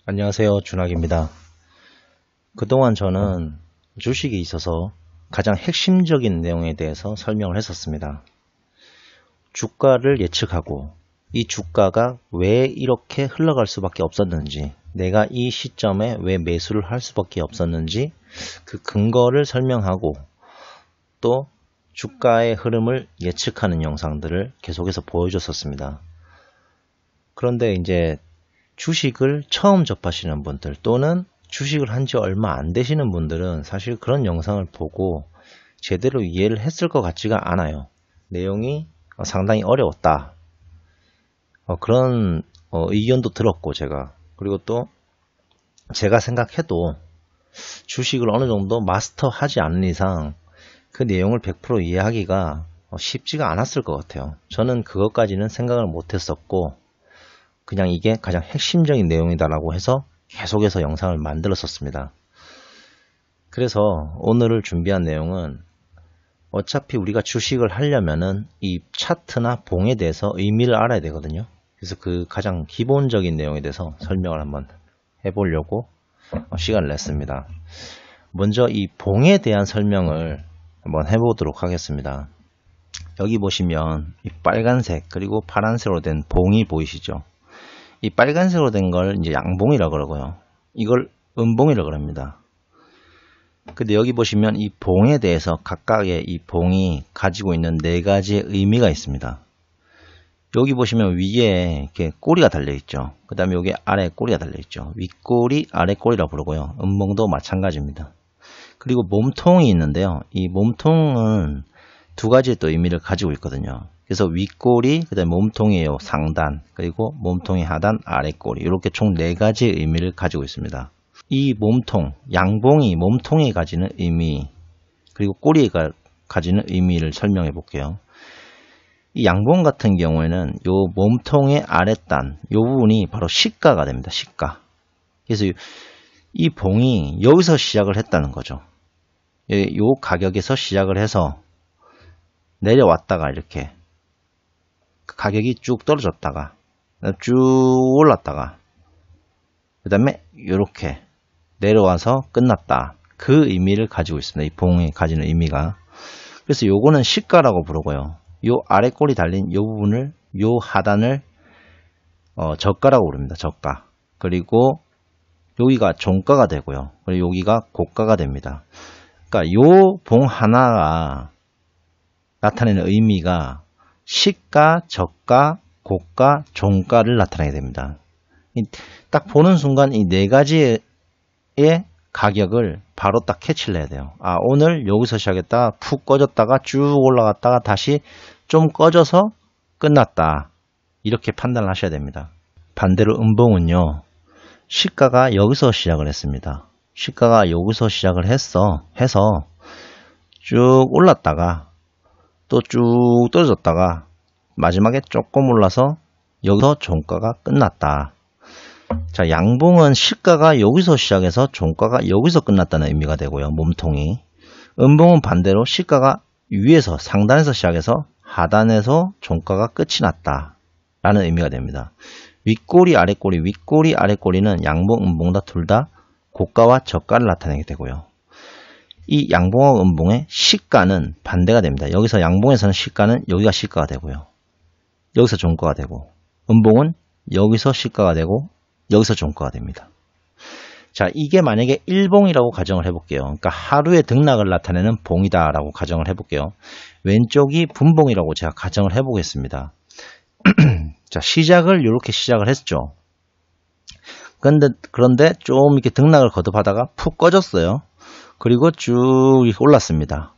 안녕하세요, 준학입니다. 그동안 저는 주식에 있어서 가장 핵심적인 내용에 대해서 설명을 했었습니다. 주가를 예측하고 이 주가가 왜 이렇게 흘러갈 수밖에 없었는지, 내가 이 시점에 왜 매수를 할 수밖에 없었는지 그 근거를 설명하고 또 주가의 흐름을 예측하는 영상들을 계속해서 보여줬었습니다. 그런데 이제 주식을 처음 접하시는 분들 또는 주식을 한 지 얼마 안 되시는 분들은 사실 그런 영상을 보고 제대로 이해를 했을 것 같지가 않아요. 내용이 상당히 어려웠다. 그런 의견도 들었고 제가 그리고 또 제가 생각해도 주식을 어느 정도 마스터하지 않는 이상 그 내용을 100% 이해하기가 쉽지가 않았을 것 같아요. 저는 그것까지는 생각을 못했었고 그냥 이게 가장 핵심적인 내용이다라고 해서 계속해서 영상을 만들었었습니다. 그래서 오늘을 준비한 내용은 어차피 우리가 주식을 하려면은 이 차트나 봉에 대해서 의미를 알아야 되거든요. 그래서 그 가장 기본적인 내용에 대해서 설명을 한번 해보려고 시간을 냈습니다. 먼저 이 봉에 대한 설명을 한번 해보도록 하겠습니다. 여기 보시면 이 빨간색 그리고 파란색으로 된 봉이 보이시죠? 이 빨간색으로 된 걸 이제 양봉이라고 그러고요. 이걸 음봉이라고 그럽니다. 근데 여기 보시면 이 봉에 대해서 각각의 이 봉이 가지고 있는 네 가지의 의미가 있습니다. 여기 보시면 위에 이렇게 꼬리가 달려 있죠. 그 다음에 여기 아래 꼬리가 달려 있죠. 윗꼬리, 아래 꼬리라고 부르고요. 음봉도 마찬가지입니다. 그리고 몸통이 있는데요. 이 몸통은 두 가지의 또 의미를 가지고 있거든요. 그래서 윗꼬리, 그 다음에 몸통의 상단, 그리고 몸통의 하단, 아랫꼬리 이렇게 총 네 가지의 의미를 가지고 있습니다. 이 몸통, 양봉이 몸통이 가지는 의미, 그리고 꼬리가 가지는 의미를 설명해 볼게요. 이 양봉 같은 경우에는 요 몸통의 아랫단, 요 부분이 바로 시가가 됩니다. 시가. 그래서 이 봉이 여기서 시작을 했다는 거죠. 요 가격에서 시작을 해서 내려왔다가 이렇게 가격이 쭉 떨어졌다가 쭉 올랐다가 그 다음에 이렇게 내려와서 끝났다. 그 의미를 가지고 있습니다. 이 봉이 가지는 의미가. 그래서 요거는 시가라고 부르고요. 요 아래 꼬리 달린 요 부분을 요 하단을 저가라고 부릅니다. 저가. 그리고 여기가 종가가 되고요. 그리고 여기가 고가가 됩니다. 그러니까 요 봉 하나가 나타내는 의미가 시가, 저가, 고가, 종가를 나타내게 됩니다. 딱 보는 순간 이 네 가지의 가격을 바로 딱 캐치를 해야 돼요. 아, 오늘 여기서 시작했다가 푹 꺼졌다가 쭉 올라갔다가 다시 좀 꺼져서 끝났다. 이렇게 판단을 하셔야 됩니다. 반대로 음봉은요. 시가가 여기서 시작을 했습니다. 시가가 여기서 시작을 해서 쭉 올랐다가 또 쭉 떨어졌다가 마지막에 조금 올라서 여기서 종가가 끝났다. 자, 양봉은 시가가 여기서 시작해서 종가가 여기서 끝났다는 의미가 되고요. 몸통이. 음봉은 반대로 시가가 위에서 상단에서 시작해서 하단에서 종가가 끝이 났다 라는 의미가 됩니다. 윗꼬리, 아랫꼬리, 윗꼬리, 아랫꼬리는 양봉, 음봉 다 둘 다 고가와 저가를 나타내게 되고요. 이 양봉하고 음봉의 시가는 반대가 됩니다. 여기서 양봉에서는 시가는 여기가 시가가 되고요. 여기서 종가가 되고 음봉은 여기서 시가가 되고 여기서 종가가 됩니다. 자, 이게 만약에 일봉이라고 가정을 해볼게요. 그러니까 하루의 등락을 나타내는 봉이다라고 가정을 해볼게요. 왼쪽이 분봉이라고 제가 가정을 해보겠습니다. 자, 시작을 이렇게 시작을 했죠. 그런데 좀 이렇게 등락을 거듭하다가 푹 꺼졌어요. 그리고 쭉 올랐습니다.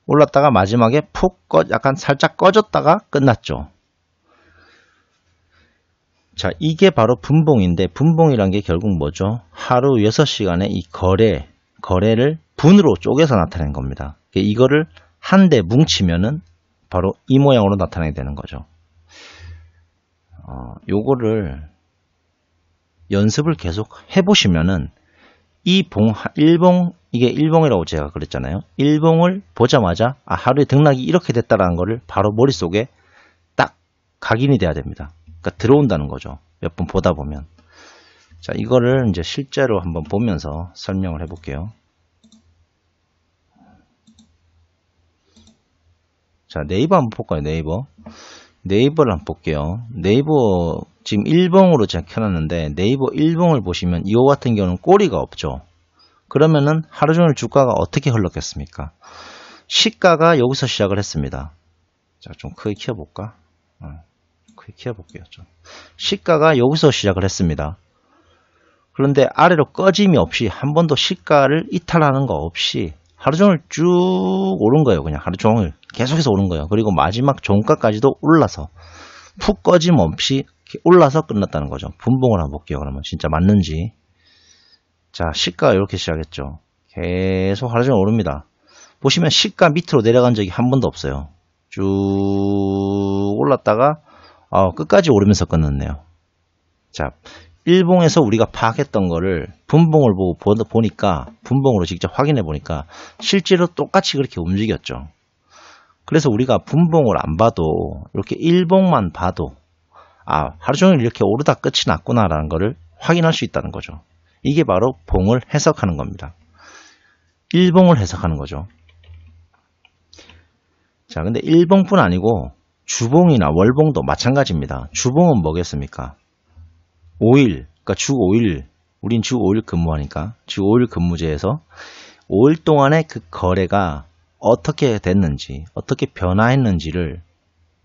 올랐다가 마지막에 약간 살짝 꺼졌다가 끝났죠. 자, 이게 바로 분봉인데 분봉이란 게 결국 뭐죠? 하루 6시간의 이 거래를 분으로 쪼개서 나타낸 겁니다. 이거를 한데 뭉치면은 바로 이 모양으로 나타나게 되는 거죠. 요거를 연습을 계속 해보시면은 이 일봉, 이게 일봉이라고 제가 그랬잖아요. 일봉을 보자마자 하루에 등락이 이렇게 됐다라는 거를 바로 머릿속에 딱 각인이 돼야 됩니다. 그러니까 들어온다는 거죠. 몇 번 보다 보면. 자, 이거를 이제 실제로 한번 보면서 설명을 해볼게요. 자, 네이버 한번 볼까요? 네이버를 한번 볼게요. 네이버 지금 1봉으로 제가 켜놨는데 네이버 1봉을 보시면 이거 같은 경우는 꼬리가 없죠. 그러면은 하루 종일 주가가 어떻게 흘렀겠습니까? 시가가 여기서 시작을 했습니다. 자, 좀 크게 키워볼까? 크게 키워볼게요. 좀. 시가가 여기서 시작을 했습니다. 그런데 아래로 꺼짐이 없이 한 번도 시가를 이탈하는 거 없이 하루 종일 쭉 오른 거예요. 그냥 하루 종일 계속해서 오른 거예요. 그리고 마지막 종가까지도 올라서 푹 꺼짐 없이 올라서 끝났다는 거죠. 분봉을 한번 볼게요. 그러면 진짜 맞는지. 자, 시가가 이렇게 시작했죠. 계속 하루 종일 오릅니다. 보시면 시가 밑으로 내려간 적이 한 번도 없어요. 쭉 올랐다가 끝까지 오르면서 끝났네요. 자, 일봉에서 우리가 파악했던 거를 분봉을 보니까 분봉으로 직접 확인해 보니까 실제로 똑같이 그렇게 움직였죠. 그래서 우리가 분봉을 안 봐도 이렇게 일봉만 봐도 하루 종일 이렇게 오르다 끝이 났구나라는 거를 확인할 수 있다는 거죠. 이게 바로 봉을 해석하는 겁니다. 일봉을 해석하는 거죠. 자, 근데 일봉뿐 아니고 주봉이나 월봉도 마찬가지입니다. 주봉은 뭐겠습니까? 5일, 그러니까 주 5일, 우린 주 5일 근무하니까 주 5일 근무제에서 5일 동안의 그 거래가 어떻게 됐는지, 어떻게 변화했는지를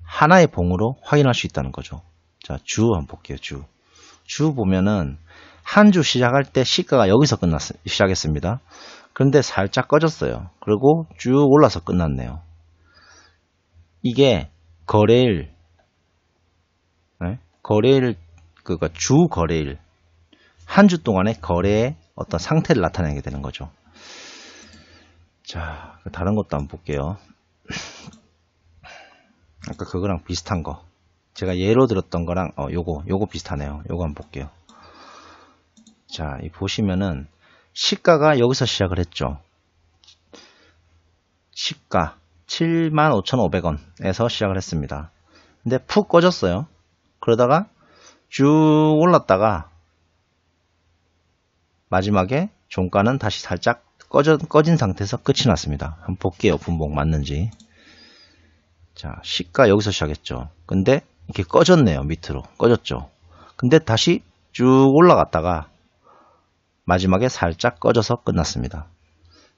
하나의 봉으로 확인할 수 있다는 거죠. 자, 주 한번 볼게요. 주 보면은 한 주 시작할 때 시가가 여기서 시작했습니다. 그런데 살짝 꺼졌어요. 그리고 쭉 올라서 끝났네요. 이게 거래일, 그러니까 주 거래일, 한 주 동안의 거래의 어떤 상태를 나타내게 되는 거죠. 자, 다른 것도 한번 볼게요. 아까 그거랑 비슷한 거. 제가 예로 들었던 거랑, 요거 비슷하네요. 요거 한번 볼게요. 자, 이 보시면은, 시가가 여기서 시작을 했죠. 시가 75,500원에서 시작을 했습니다. 근데 푹 꺼졌어요. 그러다가 쭉 올랐다가 마지막에 종가는 다시 살짝 꺼진 상태에서 끝이 났습니다. 한번 볼게요. 분봉 맞는지. 자, 시가 여기서 시작했죠. 근데 이렇게 꺼졌네요. 밑으로 꺼졌죠. 근데 다시 쭉 올라갔다가 마지막에 살짝 꺼져서 끝났습니다.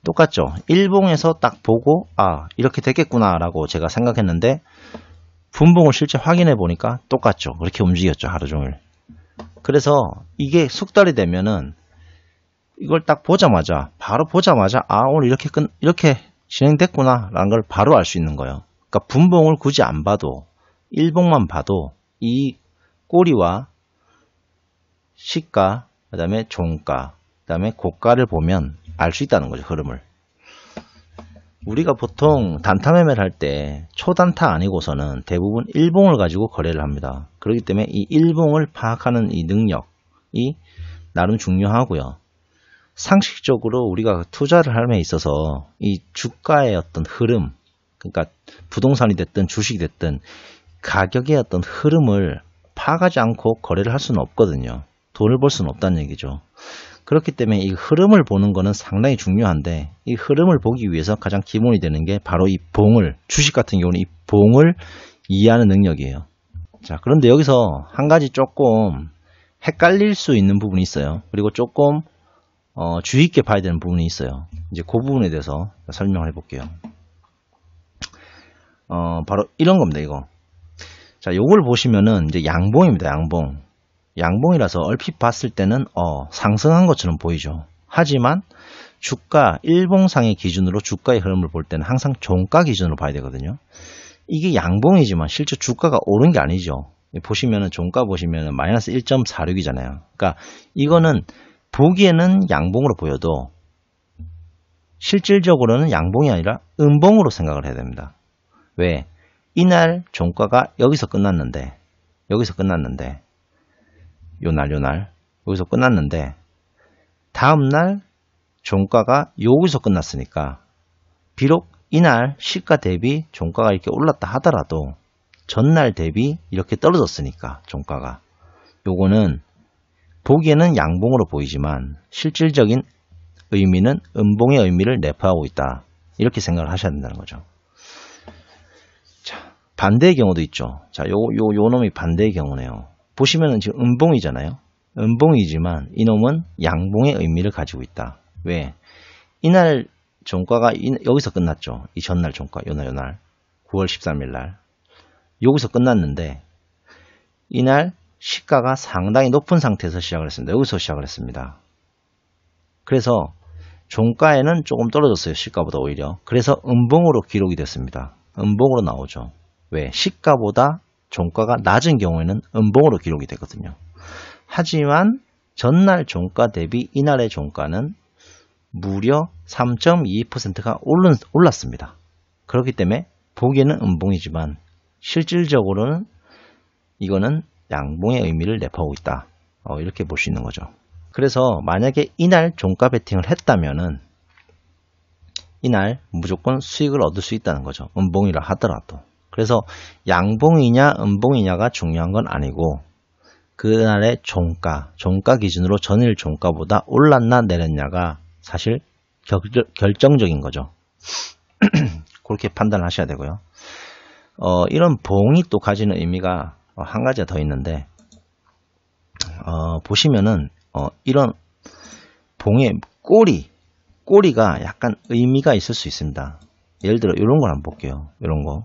똑같죠. 일봉에서 딱 보고 이렇게 됐겠구나 라고 제가 생각했는데 분봉을 실제 확인해 보니까 똑같죠. 그렇게 움직였죠. 하루 종일. 그래서 이게 숙달이 되면은 이걸 딱 보자마자 오늘 이렇게 진행됐구나 라는 걸 바로 알 수 있는 거예요. 그러니까 분봉을 굳이 안 봐도 일봉만 봐도 이 꼬리와 시가, 그 다음에 종가, 그 다음에 고가를 보면 알 수 있다는 거죠. 흐름을. 우리가 보통 단타 매매를 할 때 초단타 아니고서는 대부분 일봉을 가지고 거래를 합니다. 그렇기 때문에 이 일봉을 파악하는 이 능력이 나름 중요하고요. 상식적으로 우리가 투자를 함에 있어서 이 주가의 어떤 흐름, 그러니까 부동산이 됐든 주식이 됐든 가격의 어떤 흐름을 파악하지 않고 거래를 할 수는 없거든요. 돈을 벌 수는 없다는 얘기죠. 그렇기 때문에 이 흐름을 보는 거는 상당히 중요한데 이 흐름을 보기 위해서 가장 기본이 되는 게 바로 이 봉을, 주식 같은 경우는 이 봉을 이해하는 능력이에요. 자, 그런데 여기서 한 가지 조금 헷갈릴 수 있는 부분이 있어요. 그리고 조금 주의 있게 봐야 되는 부분이 있어요. 이제 그 부분에 대해서 설명을 해볼게요. 바로 이런 겁니다. 이거. 자, 요걸 보시면은 이제 양봉입니다. 양봉이라서 얼핏 봤을 때는 상승한 것처럼 보이죠. 하지만 주가 일봉상의 기준으로 주가의 흐름을 볼 때는 항상 종가 기준으로 봐야 되거든요. 이게 양봉이지만 실제 주가가 오른 게 아니죠. 보시면은 종가 보시면은 마이너스 1.46이잖아요. 그러니까 이거는 보기에는 양봉으로 보여도 실질적으로는 양봉이 아니라 음봉으로 생각을 해야 됩니다. 왜? 이날 종가가 여기서 끝났는데 요날 여기서 끝났는데 다음날 종가가 여기서 끝났으니까 비록 이날 시가 대비 종가가 이렇게 올랐다 하더라도 전날 대비 이렇게 떨어졌으니까 종가가 요거는 보기에는 양봉으로 보이지만 실질적인 의미는 음봉의 의미를 내포하고 있다. 이렇게 생각을 하셔야 된다는 거죠. 자, 반대의 경우도 있죠. 자, 요 놈이 반대의 경우네요. 보시면은 지금 음봉이잖아요. 음봉이지만 이놈은 양봉의 의미를 가지고 있다. 왜? 이날 종가가 여기서 끝났죠. 이 전날 종가, 요날 9월 13일 날 여기서 끝났는데 이날 시가가 상당히 높은 상태에서 시작을 했습니다. 여기서 시작을 했습니다. 그래서 종가에는 조금 떨어졌어요. 시가보다 오히려. 그래서 음봉으로 기록이 됐습니다. 음봉으로 나오죠. 왜? 시가보다 종가가 낮은 경우에는 음봉으로 기록이 되거든요. 하지만 전날 종가 대비 이날의 종가는 무려 3.22%가 올랐습니다. 그렇기 때문에 보기에는 음봉이지만 실질적으로는 이거는 양봉의 의미를 내포하고 있다. 이렇게 볼 수 있는 거죠. 그래서 만약에 이날 종가 베팅을 했다면은 이날 무조건 수익을 얻을 수 있다는 거죠. 음봉이라 하더라도. 그래서 양봉이냐 음봉이냐가 중요한 건 아니고 그날의 종가 기준으로 전일 종가보다 올랐나 내렸냐가 사실 결정적인 거죠. 그렇게 판단하셔야 되고요. 이런 봉이 또 가지는 의미가 한 가지가 더 있는데 보시면은 이런 봉의 꼬리가 약간 의미가 있을 수 있습니다. 예를 들어 이런 걸 한번 볼게요. 이런 거.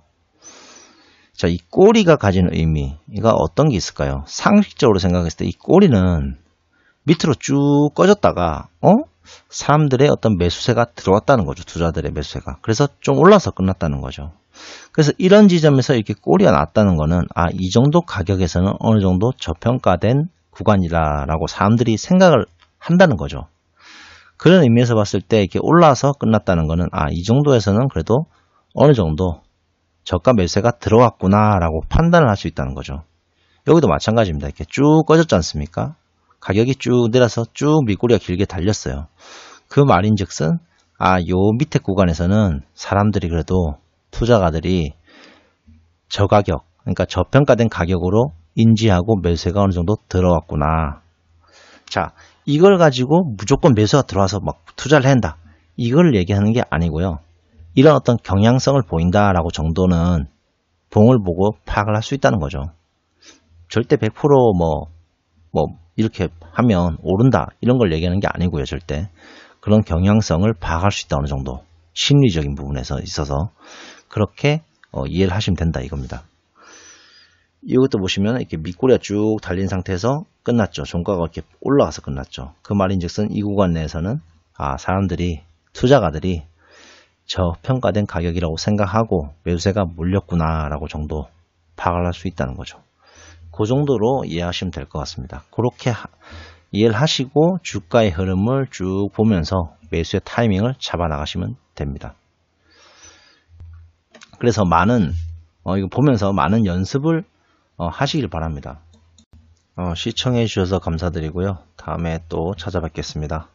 자, 이 꼬리가 가지는 의미가 어떤 게 있을까요? 상식적으로 생각했을 때 이 꼬리는 밑으로 쭉 꺼졌다가 사람들의 어떤 매수세가 들어왔다는 거죠. 투자들의 매수세가. 그래서 좀 올라서 끝났다는 거죠. 그래서 이런 지점에서 이렇게 꼬리가 났다는 거는 이 정도 가격에서는 어느 정도 저평가된 구간이라고 사람들이 생각을 한다는 거죠. 그런 의미에서 봤을 때 이렇게 올라서 끝났다는 거는 이 정도에서는 그래도 어느 정도 저가 매수세가 들어왔구나라고 판단을 할 수 있다는 거죠. 여기도 마찬가지입니다. 이렇게 쭉 꺼졌지 않습니까? 가격이 쭉 내려서 쭉 밑꼬리가 길게 달렸어요. 그 말인즉슨 요 밑에 구간에서는 사람들이 그래도 투자가들이 저가격, 그러니까 저평가된 가격으로 인지하고 매수세가 어느 정도 들어왔구나. 자, 이걸 가지고 무조건 매수가 들어와서 막 투자를 한다. 이걸 얘기하는 게 아니고요. 이런 어떤 경향성을 보인다라고 정도는 봉을 보고 파악을 할 수 있다는 거죠. 절대 100% 이렇게 하면 오른다 이런 걸 얘기하는 게 아니고요. 절대 그런 경향성을 파악할 수 있다. 어느 정도 심리적인 부분에서 있어서 그렇게 이해를 하시면 된다 이겁니다. 이것도 보시면 이렇게 밑꼬리가 쭉 달린 상태에서 끝났죠. 종가가 이렇게 올라가서 끝났죠. 그 말인즉슨 이 구간 내에서는 사람들이 투자가들이 저평가된 가격이라고 생각하고 매수세가 몰렸구나 라고 정도 파악을 할 수 있다는 거죠. 그 정도로 이해하시면 될 것 같습니다. 그렇게 이해를 하시고 주가의 흐름을 쭉 보면서 매수의 타이밍을 잡아 나가시면 됩니다. 그래서 이거 보면서 많은 연습을 하시길 바랍니다. 시청해 주셔서 감사드리고요. 다음에 또 찾아뵙겠습니다.